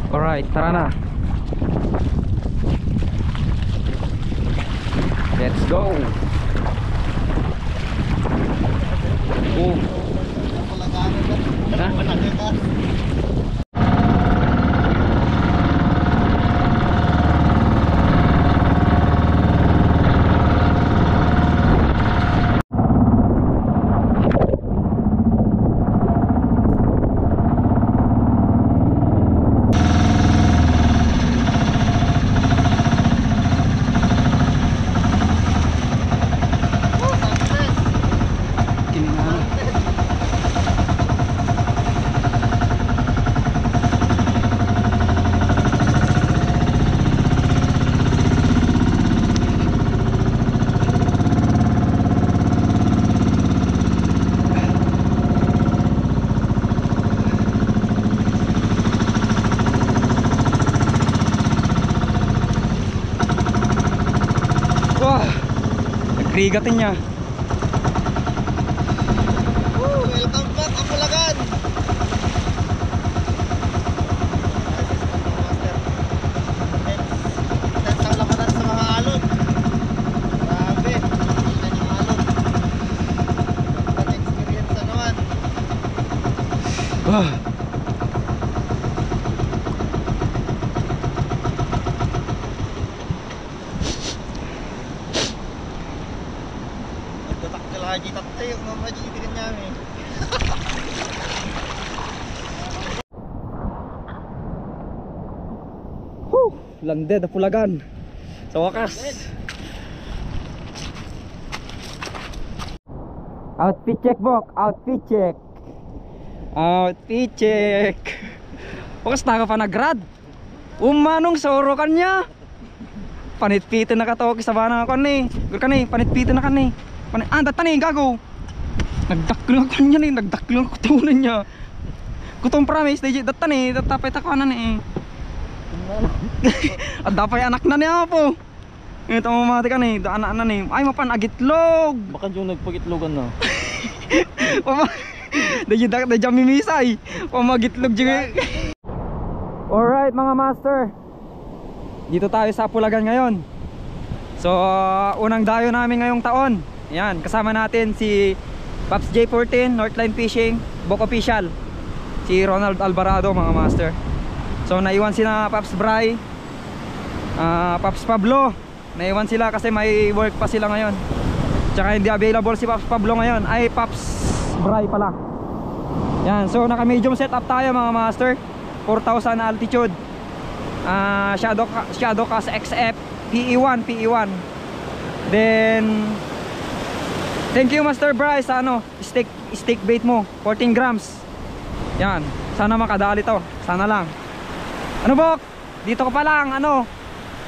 Alright, tara na. Let's go. Oh. Nagrigatin niya. Welcome back, Amulagan. Tense ang labanan sa mga alon. Grabe, tingnan yung alon. Bad experience na naman. Haji tatay yung mga haji din niya eh. Landed na Pulagan. Sa wakas. Outfit check, Bok. Outfit check. Outfit check. Wakas na ka pa nagrad. Umanong sa orokan niya. Panitpito na katawag sa banang ako ni. Panitpito na ka ni. Tani gago. Nagdaklo ako niya ni, nagdaklo ako tunan niya. Kutong promise DJ datani, tatapay ta kanan eh. At dapay anak na niya po. Ito mo mati ka ni, anak na ni. Ay mapan agitlog. Baka yung nagpagitlogan na. DJ mimisay. Pamagitlog jud. Alright mga master. Dito tayo sa Pulagan ngayon. So unang dayo namin ngayong taon. Yan, kasama natin si Pops J14, Northline Fishing, Bok Official, si Ronald Alvarado mga master. So naiwan sila Pops Bray, Pops Pablo. Naiwan sila kasi may work pa sila ngayon. Tsaka hindi available si Pops Pablo ngayon. Ay Pops Bray pala. Yan, so naka medium setup tayo mga master. 4,000 altitude, Shadow Cast XF PE1. Then thank you Master Bryce sa steak bait mo 14 grams. Yan, sana makadali to. Sana lang. Ano Bok? Dito ka pa lang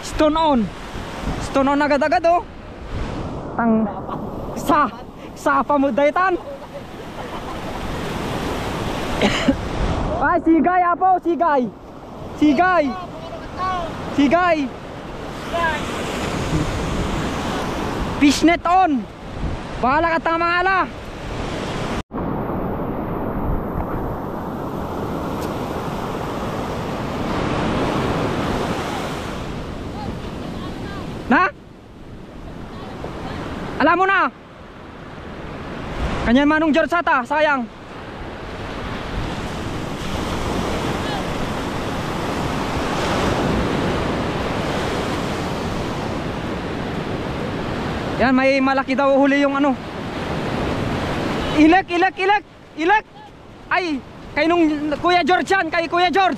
stone on agad-agad oh. Tang sa pamudaytan. Ay sigay apo, sigay. Fishnet on. Bahala ka tang mga ala. Na? Alam mo na. Kanyan manong George ata, sayang. Yan, may malaki daw huli yung Ilek. Ay, kay nung Kuya George yan, kay Kuya George.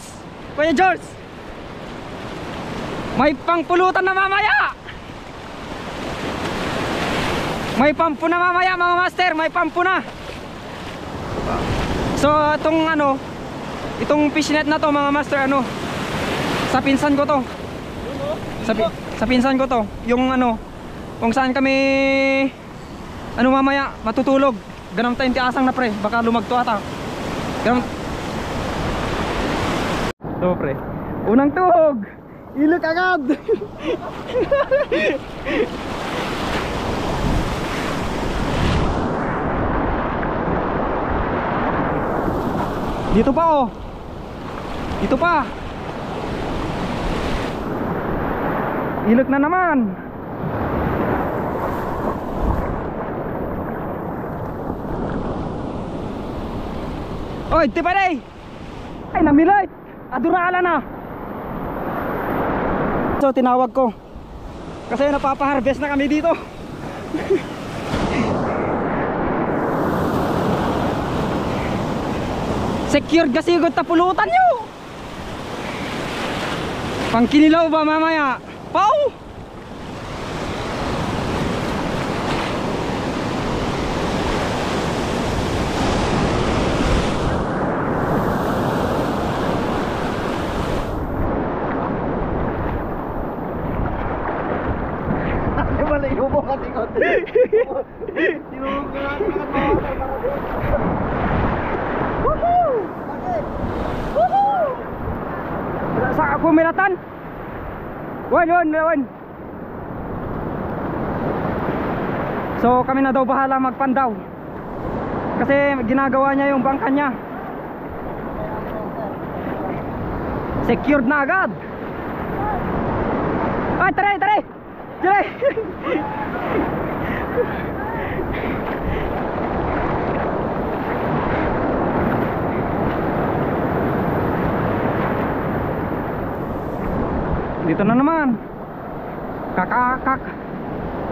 May pangpulutan na mamaya. May pampu na mamaya mga master, may pampu na. So, itong fishnet na to mga master, sa pinsan ko to. Sa pinsan ko to, yung kung saan kami mamaya matutulog. Ganun tayong tiasang na pre, baka lumagto ata. Ganun. So pre, unang tuhog, ilok agad. Dito pa oh. Dito pa. Ilog na naman. Oy, tiparay. Ay, namilit. Adurala na. So, tinawag ko. Kasi napapa-harvest na kami dito. Secured kasi yung tapulutan nyo. Pangkinilaw ba mamaya? Pau! Malayo mo kasi konti. Tinulog na natin Woohoo! Woohoo! Sa ako miratan. Wan. So kami na daw bahala magpandaw. Kasi ginagawa niya yung bangka niya. Secured na agad. Ay, tara. Dito na naman.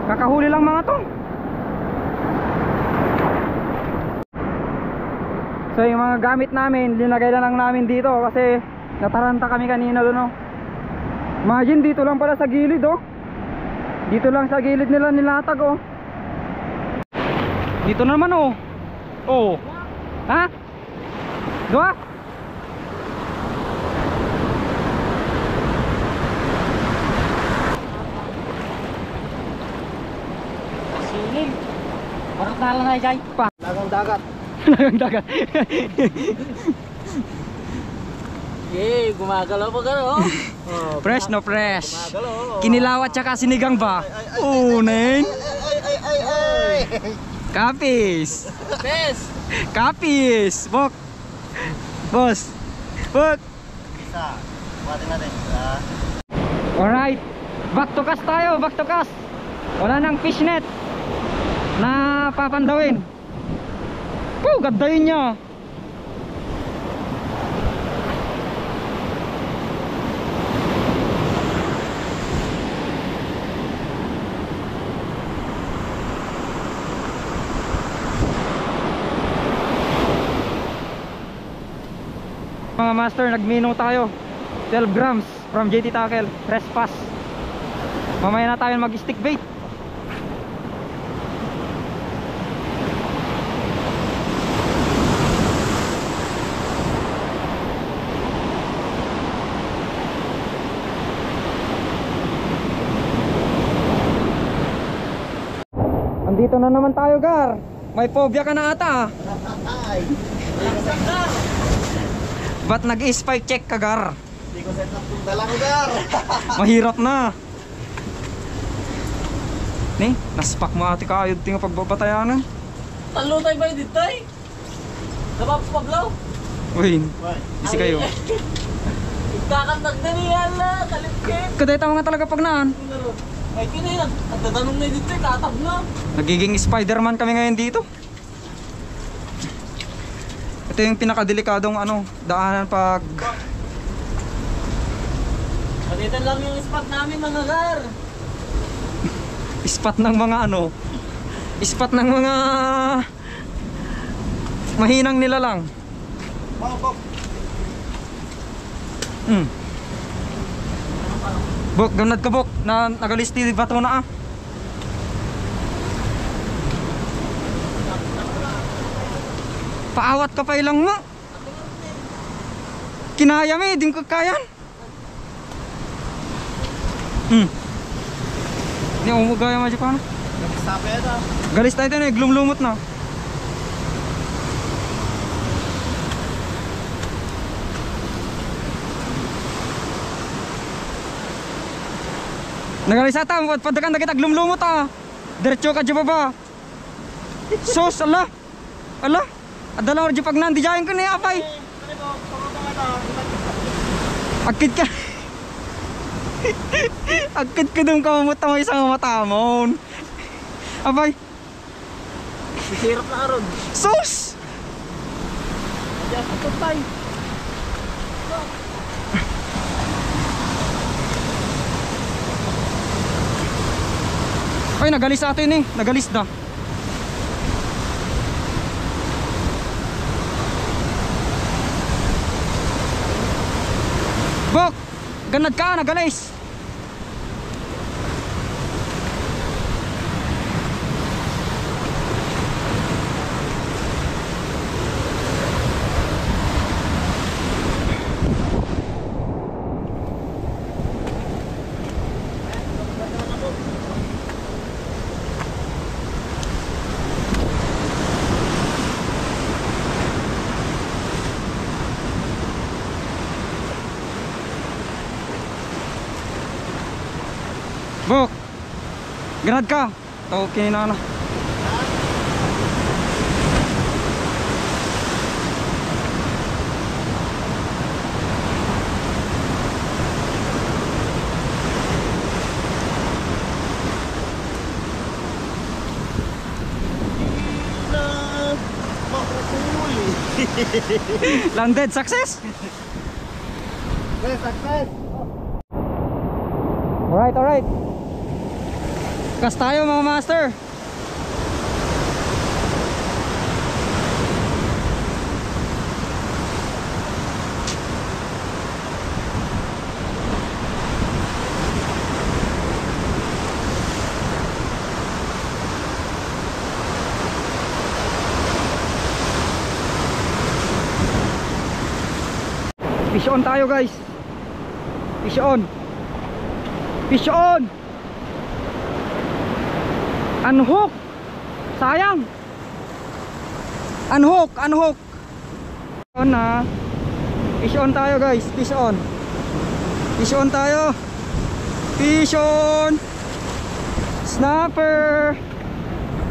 Kakahuli lang mga to. So yung mga gamit namin, linagay na lang namin dito kasi nataranta kami kanina doon, oh. Imagine, dito lang pala sa gilid, oh. Dito lang sa gilid nila nilatag, oh. Dito na naman, oh. Oh. Ha? Dua? Siling. Parang tala na jay. Lagang dagat. Lagang dagat. Yay, gumagalaw pa gano'n. Oh, Fresh no fresh. gumagalaw. Kinilaw at saka sinigang ba? Unen. Ay. Kapis. Bes. Kapis. Bok. Boss. Bok. Isa. Buhatin natin. Isa. Alright. Back to cast tayo. Back to cast. Wala nang fishnet na papandawin. Ganda yun niya. Mga master, nagmino tayo 12 grams from JT Tackle, trespass. Mamaya na tayo mag stick bait. Andito na naman tayo, Gar. May phobia ka na ata, ah. Ay. Lakas na. Ba't nag-spike check ka, Gar? Hindi ko set up yung dalang gar. Mahirap na. Ni, naspak mo ate ka, ayun tinga pagbabatayanan. Talo tayo ba yung dito eh? Napapaglaw? Uy, isi kayo. Ikakantag na niya na, kalipkit. Kadayta mga talaga pag naan. Ay, kina yun. Ang tatanong na dito eh, katab na. Nagiging Spider-Man kami ngayon dito. Ito yung pinakadelikadong daanan pag Dito lang yung spot namin mga gar. spot ng mga spot ng mga mahinang nila lang. Bok, gamnad ka bok na nagalisti bato na, ah. Paawat ka pa ilang mo. Kinaya mo, din ko kayan. Hindi ako magaya mo dyan pa na. Nag-stop yan ah. Galis tayo na, glumlumot na. Nagalis ata, padakan na kita glumlumot, ah. Diretso ka dyan pa ba? Sos, ala. Ala. Adala ko dyan pag nandi dyan ko na apay. Akit ka. Agkad ka doon kamamot mo isang mata mo. Abay. Sisirap na karon. Sus! Diyan sa tutay. Ay, nagalis sa atin eh. Nagalis na. Bok! Ganad ka, nagalis. Bok! Ganad ka. Okay na. Makuhuli. Landed success. Success. Alright. Kas tayo mga master. Fish on tayo guys. Fish on. Fish on. Unhook. Sayang. Unhook. On na. Fish on tayo guys. Fish on. Fish on tayo. Fish on. Snapper.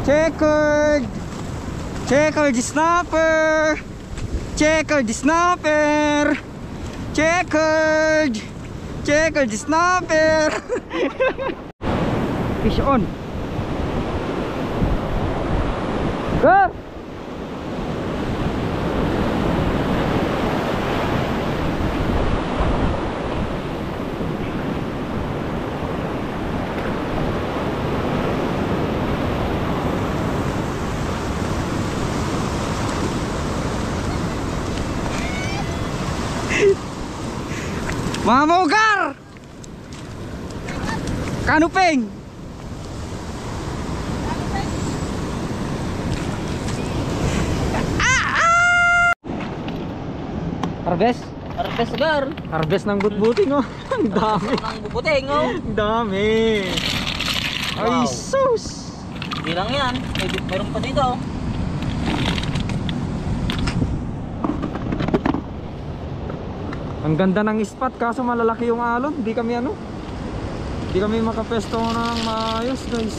Checkered. Checkered snapper. Checkered snapper. Checkered. Checkered snapper. Fish on. Go. Mamogar! Kanuping! Harvest? Harvest gar. Harvest ng butbuting oh. Ang dami. Ang bubuting oh. Ang dami. Ay Wow. sus! Hindi lang yan. Mayroon pa dito. Ang ganda ng spot kaso malalaki yung alon. Hindi kami makapesto ng maayos guys.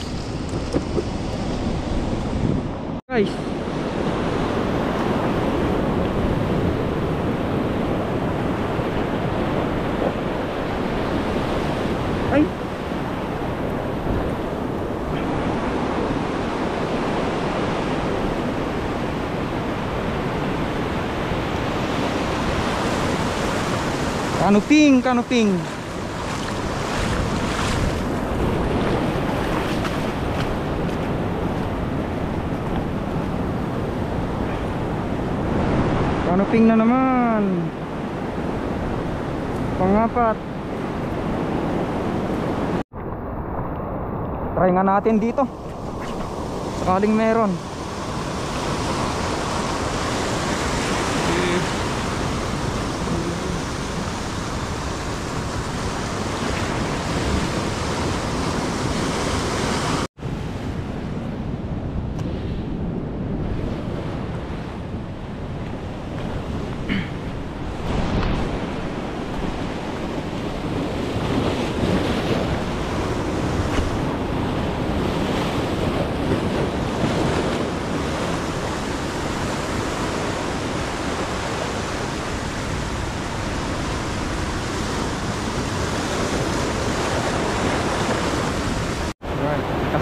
Guys. Ay. Kanuping. Kanuping na naman. Pangapat. Try nga natin dito. Sakaling meron.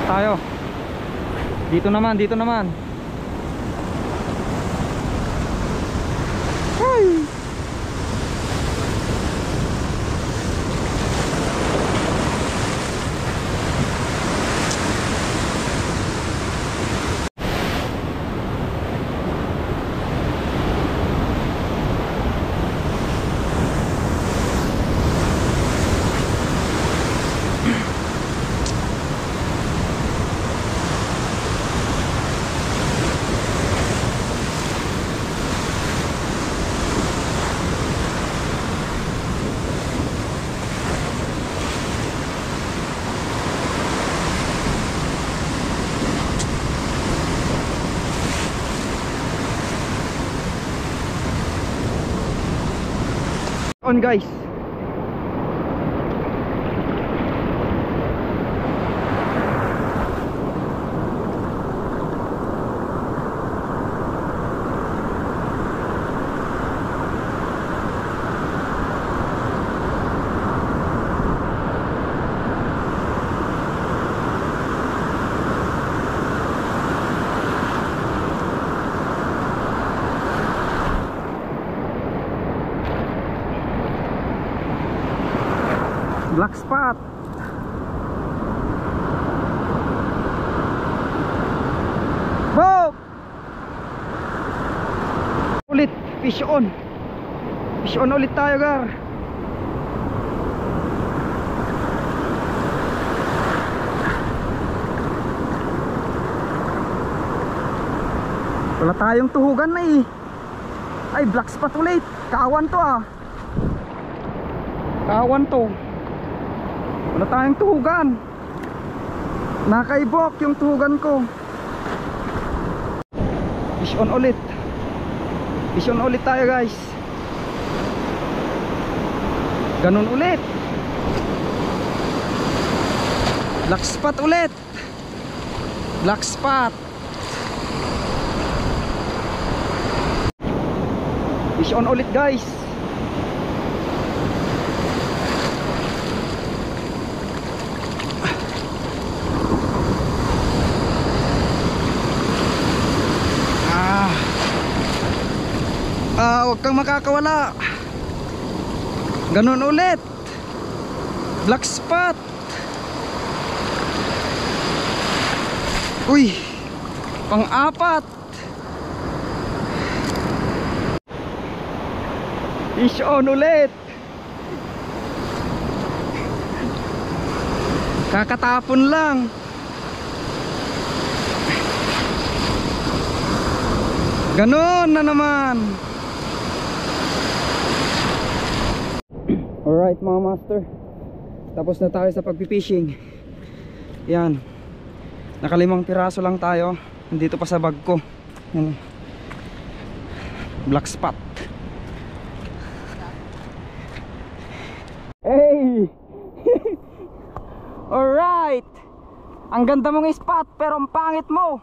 tayo. Dito naman, dito naman. Ay. On guys. Black spot. Boom! Ulit, fish on. Fish on ulit tayo, gar. Wala tayong tuhugan na eh. Ay, black spot ulit. Kawan to ah. Kawan to. Wala tayong tuhugan. Nakaibok yung tuhugan ko. Fish on ulit. Fish on ulit tayo guys. Ganun ulit. Black spot ulit. Black spot. Fish on ulit guys. Huwag kang makakawala. Ganun ulit. Black spot. Uy, pang-apat. Fish on ulit. Kakatapon lang. Ganun na naman. Alright mga master, tapos na tayo sa pagpipishing. Yan, nakalimang piraso lang tayo. Nandito pa sa bag ko. Yan. Black spot. Hey! Alright, ang ganda mong spot pero ang pangit mo.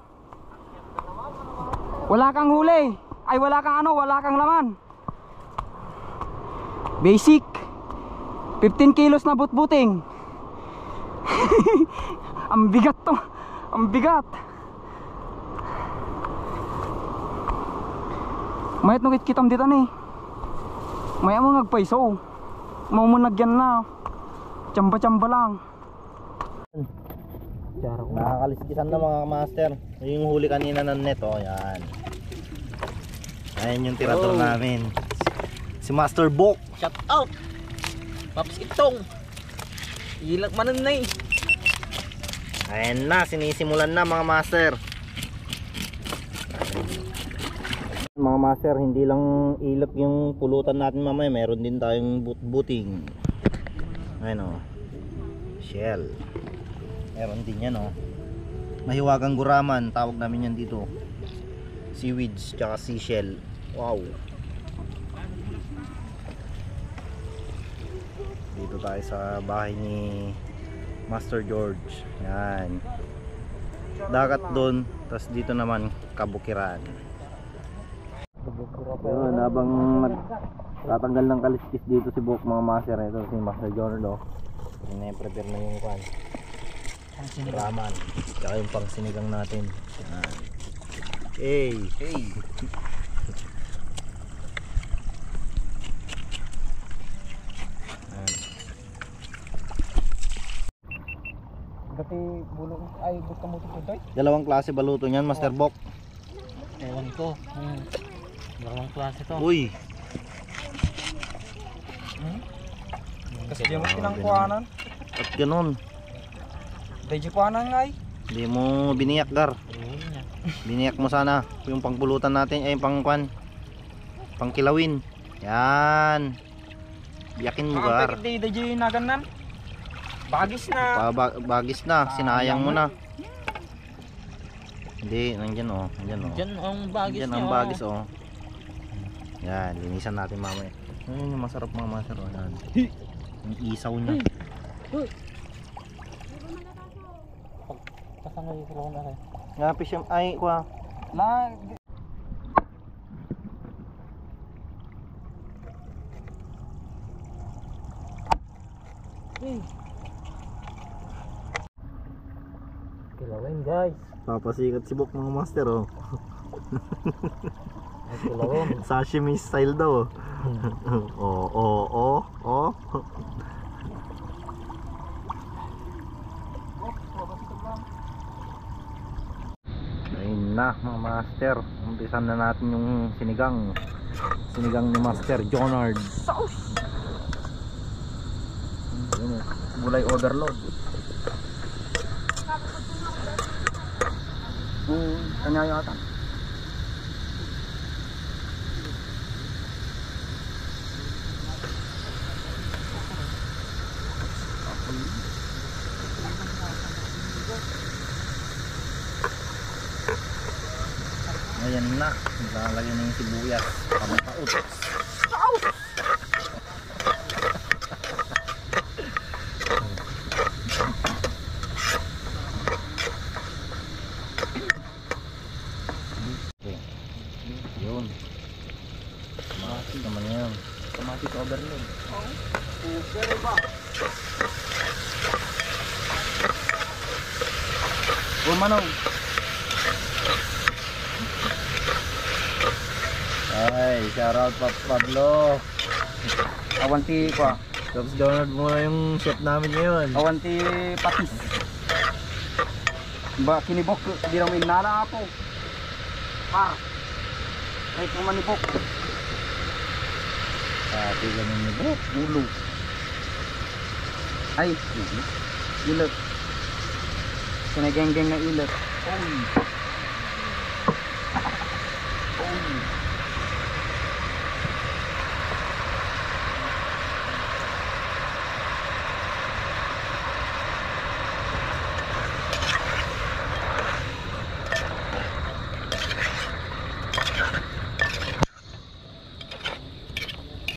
Wala kang huli. Ay wala kang ano, wala kang laman. Basic 15 kilos na butbuting. Ang bigat to. Ang bigat. Mayat nung kitkitam dito ni. Maya mo nagpaiso. Maumunagyan na. Tsamba-tsamba lang. Nakakaliskisan na mga master. Yung huli kanina ng net, oh, yan. Ayan yung tirador namin. Si Master Bok. Shout out! Paps Itong! Ilag manan na eh. Ayan na, sinisimulan na mga master. Mga master, hindi lang ilap yung pulutan natin mamaya. Meron din tayong buting. Ayan o. Shell. Meron din yan o. Mahiwagang guraman. Tawag namin yan dito. Seaweeds tsaka seashell. Wow. Dito tayo sa bahay ni Master George. Yan. Dagat doon. Tapos dito naman kabukiran. Yun, habang tatanggal ng kaliskis dito si Bok mga master. Ito si Master George. Prepare na yung kwan. raman. Tsaka yung pang sinigang natin. Yan. Hey! Hey. Yan. Dati bulong ay gusto mo ito doy. Dalawang klase baluto niyan, Master Bok. Ewan ko. Dalawang klase to. Uy! Kasi di mo pinangkuhanan. At ganun. Di kuhanan nga ay. Hindi mo biniyak, Gar. Biniyak mo sana yung pangpulutan natin, yung pangkilawin. Yan. Biyakin mo, Gar. Di na ganan. Bagis na. Bagis na, sinayang mo na. Hindi, nandiyan oh. Nandiyan oh. Diyan ang bagis Nandiyan niya. ang bagis oh. Yan, linisan natin mamaya. Yan yung masarap mga master oh. Yan. Yung isaw niya. Kasangay ko na rin. Nga, pisyam. Ay, kuha. La Kilawin guys. Papasikat si Bok mga master oh. Ay, kilawin. Sashimi style daw oh. Oh. Ayun na mga master. Umpisan na natin yung sinigang. Sinigang ni Master Jonard. Ayun, gulay overload. kanya yata. Ayan na, lalagyan na yung sibuyas. Pamataot. Yun. Kamatis naman yan. Kamatis overload. Manong. Ay, shoutout Pablo. Awanti ko. Tapos Donald muna yung chef namin ngayon. Awanti patis. Ba kinibok di raw inala ako. Ay kung manibok. Pati ganun ni Bok. Ulo. Ay, ilot. Sinageng-geng na ilot. Oy.